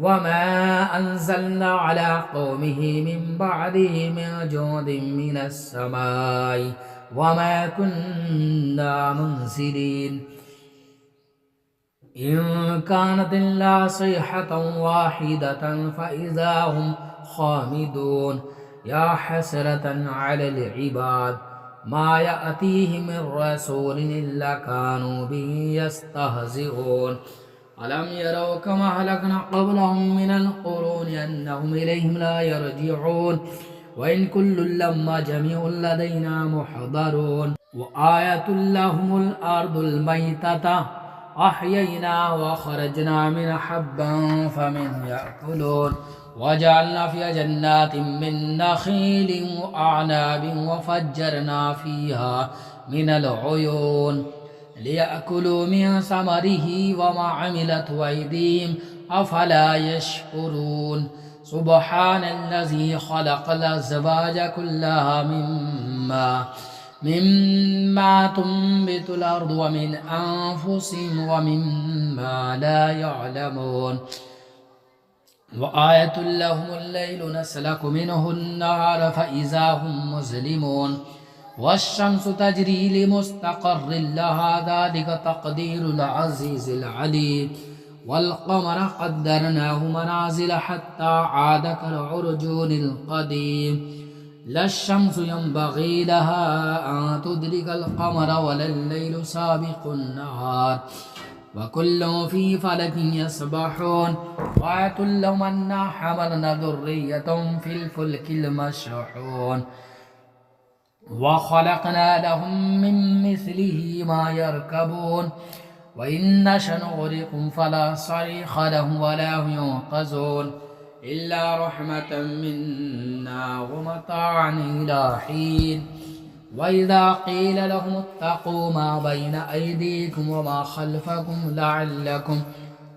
وما أنزلنا على قومه من بعده من جند من السماء وما كنا منزلين إن كانت إلا صيحة واحدة فإذا هم خامدون يا حسرة على العباد ما يأتيهم من رسول إلا كانوا به يستهزئون ألم يروا كما أهلكنا قبلهم من القرون أنهم إليهم لا يرجعون وإن كل لما جميع لدينا محضرون وآية لهم الأرض الميتة أحيينا وخرجنا من حبا فمن يأكلون وجعلنا فيها جنات من نخيل وأعناب وفجرنا فيها من العيون ليأكلوا من ثمره وما عملت أيديهم أفلا يشكرون سبحان الذي خلق الأزواج كلها مما تنبت الأرض ومن أنفسهم ومما لا يعلمون وآية لهم الليل نسلك منه النهار فإذا هم مظلمون والشمس تجري لمستقر لها ذلك تقدير العزيز العليم والقمر قدرناه منازل حتى عاد كالعرجون القديم لا الشمس ينبغي لها أن تدرك القمر ولا الليل سابق النهار وكل في فلك يسبحون وآية لهم أنا حملنا ذرية في الفلك المشحون وخلقنا لهم من مثله ما يركبون وإن نشأ نغرقهم فلا صريخ لهم ولا هم ينقذون إلا رحمة منا ومتاعا إلى حين وإذا قيل لهم اتقوا ما بين أيديكم وما خلفكم لعلكم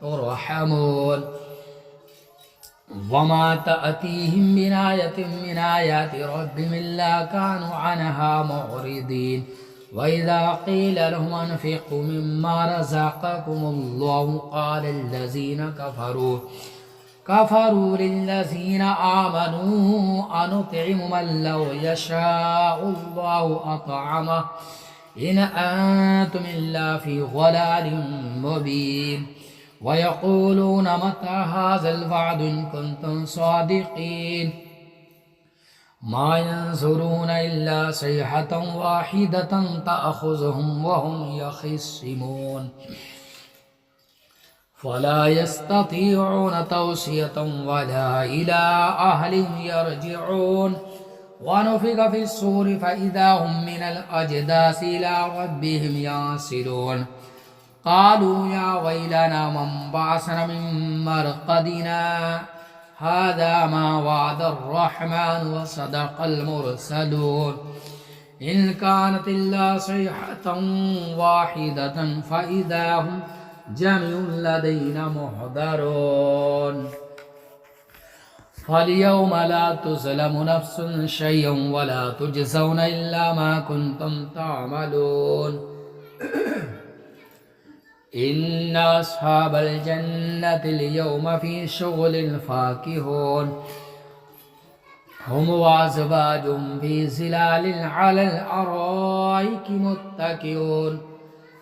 ترحمون وما تأتيهم من آية من آيات ربهم إلا كانوا عنها معرضين وإذا قيل لهم أنفقوا مما رزقكم الله قال الذين كفروا للذين آمنوا أنطعم من لو يشاء الله أطعمه إن أنتم إلا في ضلال مبين ويقولون متى هذا الوعد إن كنتم صادقين ما ينظرون إلا صيحة واحدة تأخذهم وهم يخصمون فلا يستطيعون توصية ولا إلى أهلهم يرجعون ونفخ في الصور فإذا هم من الأجداث إلى ربهم ينسلون قالوا يا ويلنا من بعثنا من مرقدنا هذا ما وعد الرحمن وصدق المرسلون إن كانت إلا صيحة واحدة فإذا هم جميع لدينا محضرون فاليوم لا تظلم نفس شيئا ولا تجزون إلا ما كنتم تعملون إن أصحاب الجنة اليوم في شغل فاكهون هم وأزواجهم في ظلال على الأرائك متكئون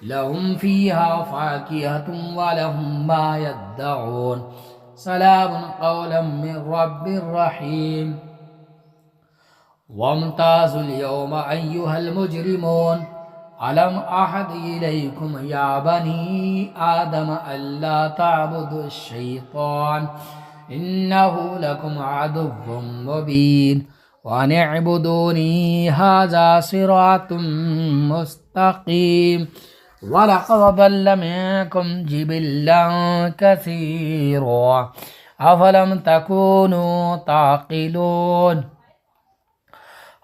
لهم فيها فاكهة ولهم ما يدعون سلام قولا من رب رحيم وامتازوا اليوم أيها المجرمون ألم أعهد إليكم يا بني آدم ألا تعبدوا الشيطان إنه لكم عدو مبين وأن اعبدوني هذا صراط مستقيم ولقد ضل منكم جبلا كثيرا أفلم تكونوا تعقلون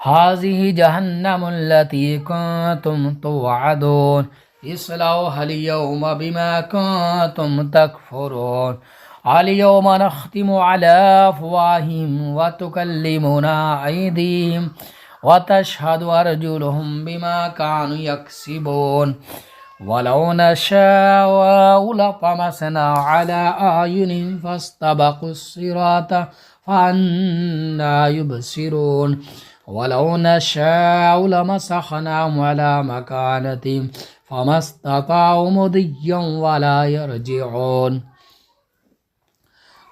هذه جهنم التي كنتم توعدون اصلوها اليوم بما كنتم تكفرون اليوم نختم على أفواههم وتكلمنا أيديهم وتشهد أرجلهم بما كانوا يكسبون ولو نشاء لطمسنا على أعينهم فاستبقوا الصراط فأنى يبصرون ولو نشاء لمسخناهم على مكانتهم فما استطاعوا مضيا ولا يرجعون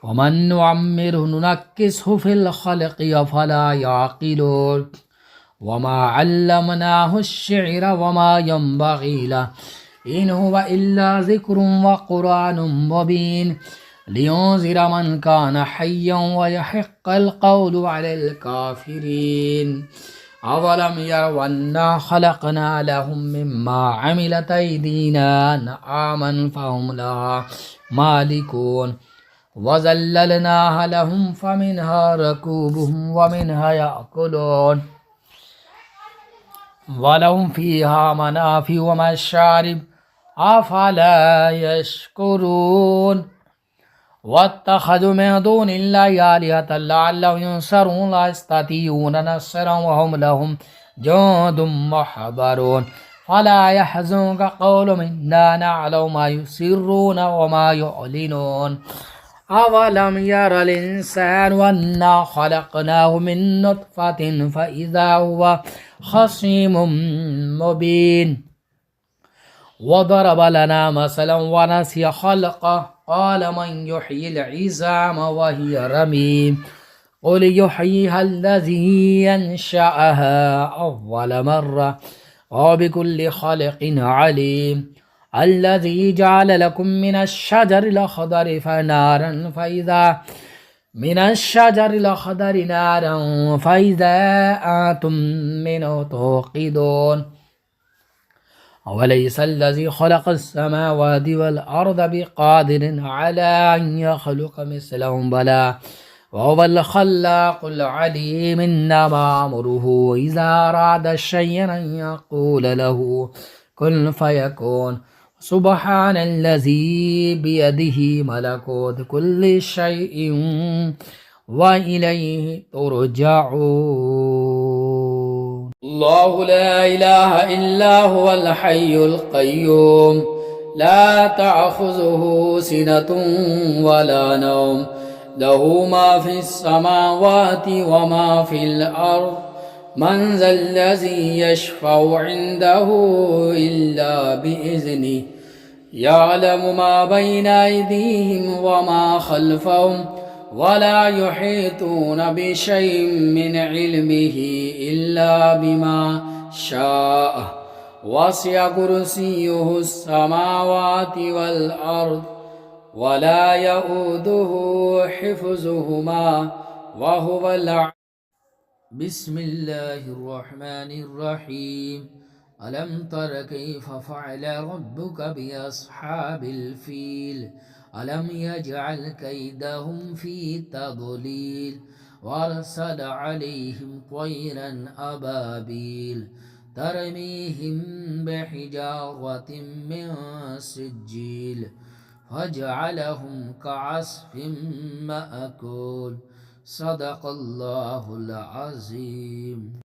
ومن نعمره ننكسه في الخلق أفلا يعقلون وما علمناه الشعر وما ينبغي له إن هو إلا ذكر وقرآن مبين لينذر من كان حيا ويحق القول على الكافرين أولم يروا أنا خلقنا لهم مما عملت أيدينا أنعاما فهم لها مالكون وذللناها لهم فمنها ركوبهم ومنها يأكلون ولهم فيها منافع ومشارب أفلا يشكرون واتخذوا من دون الله آلهة لعلهم ينصرون لا يستطيعون نصرا وهم لهم جند محضرون فلا يحزنك قولهم إنا نعلم ما يسرون وما يعلنون أولم ير الإنسان أنا خلقناه من نطفة فإذا هو خصيم مبين وضرب لنا مثلا ونسي خلقه قال من يحيي العظام وهي رميم قل يحييها الذي ينشأها أول مرة وبكل خلق عليم الذي جعل لكم من الشجر الأخضر فنارا فإذا من الشجر الأخضر نارا فإذا أنتم منه توقدون أوليس الذي خلق السماوات والأرض بقادر على أن يخلق مثلهم بلى وهو الخلاق العليم إنما أمره إذا أراد شيئا أن يقول له كن فيكون سبحان الذي بيده ملكوت كل شيء وإليه ترجعون الله لا إله إلا هو الحي القيوم لا تأخذه سنة ولا نوم له ما في السماوات وما في الأرض من ذا الذي يشفع عنده إلا بإذنه يعلم ما بين أيديهم وما خلفهم ولا يحيطون بشيء من علمه إلا بما شاء وسع كرسيه السماوات والأرض ولا يؤوده حفظهما وهو بسم الله الرحمن الرحيم ألم تر كيف فعل ربك بأصحاب الفيل ألم يجعل كيدهم في تضليل وأرسل عليهم طيرا أبابيل ترميهم بحجارة من سجيل فجعلهم كعصف مأكول صدق الله العظيم.